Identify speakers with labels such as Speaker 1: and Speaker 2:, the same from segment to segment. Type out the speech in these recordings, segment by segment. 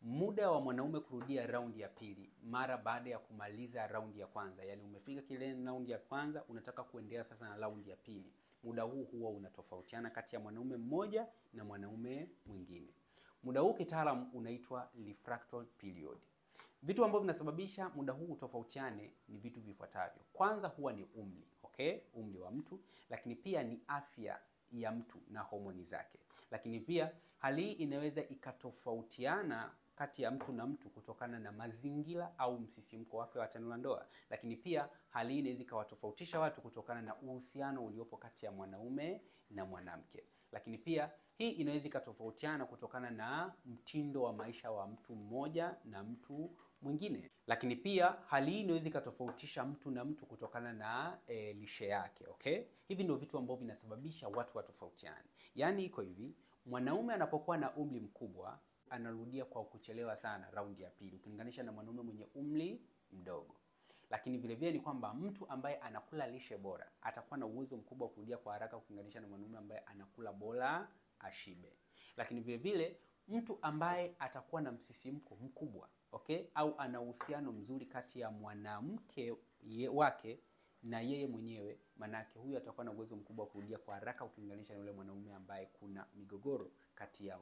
Speaker 1: Muda wa mwanaume kurudia raundi ya pili mara baada ya kumaliza raundi ya kwanza, yani umefika kileleni raundi ya kwanza, unataka kuendelea sasa na raundi ya pili, muda huu huwa unatofautiana kati ya mwanaume mmoja na mwanaume mwingine. Muda huu kitaalamu unaitwa refractory period. Vitu ambavyo vinasababisha muda huu utofautiane ni vitu vifuatavyo. Kwanza huwa ni umri, okay? Umri wa mtu, lakini pia ni afya ya mtu na homoni zake. Lakini pia hali hii inaweza ikatofautiana kati ya mtu na mtu kutokana na mazingira au msisimko wake wa tendo la ndoa. Lakini pia hali hii inaweza ikawatofautisha watu kutokana na uhusiano uliopo kati ya mwanaume na mwanamke. Lakini pia hii inaweza ikatofautiana kutokana na mtindo wa maisha wa mtu mmoja na mtu mwingine. Lakini pia hali hii inaweza ikatofautisha mtu na mtu kutokana na lishe yake, okay? Hivi ndio vitu ambavyo vinasababisha watu watofautiane. Yaani iko hivi, mwanaume anapokuwa na umri mkubwa anarudia kwa kuchelewa sana raundi ya pili ukilinganisha na mwanaume mwenye umri mdogo. Lakini vile vile ni kwamba mtu ambaye anakula lishe bora atakuwa na uwezo mkubwa wa kurudia kwa haraka ukilinganisha na mwanaume ambaye anakula bora ashibe. Lakini vile vile mtu ambaye atakuwa na msisimko mkubwa, okay, au ana uhusiano mzuri kati ya mwanamke wake na yeye mwenyewe, manake huyu atakuwa na uwezo mkubwa wa kurudia kwa haraka ukilinganisha na yule mwanaume ambaye kuna migogoro kati ya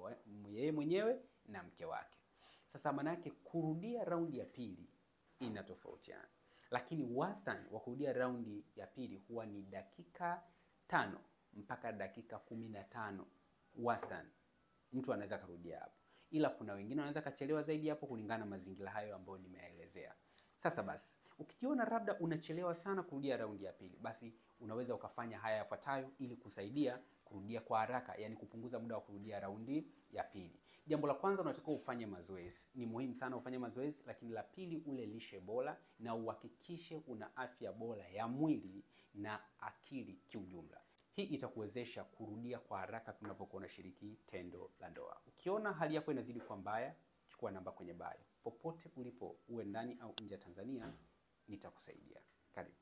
Speaker 1: yeye mwenyewe na mke wake. Sasa manake kurudia raundi ya pili inatofautiana. Lakini wastani wa kurudia raundi ya pili huwa ni dakika 5 mpaka dakika 15 wastani. Mtu anaweza kurudia hapo. Ila kuna wengine wanaweza kachelewa zaidi hapo kulingana na mazingira hayo ambayo nimeelezea. Sasa basi, ukijiona labda unachelewa sana kurudia raundi ya pili, basi unaweza ukafanya haya yafuatayo ili kusaidia kurudia kwa haraka, yani kupunguza muda wa kurudia raundi ya pili. Jambo la kwanza, unatakiwa ufanye mazoezi. Ni muhimu sana ufanye mazoezi, lakini la pili ule lishe bora na uhakikishe una afya bora ya mwili na akili kiujumla. Hii itakuwezesha kurudia kwa haraka tunapokuwa unashiriki tendo la ndoa. Ukiona hali yako inazidi kuwa mbaya, chukua namba kwenye bio. Popote ulipo, uwe ndani au nje ya Tanzania, nitakusaidia. Karibu.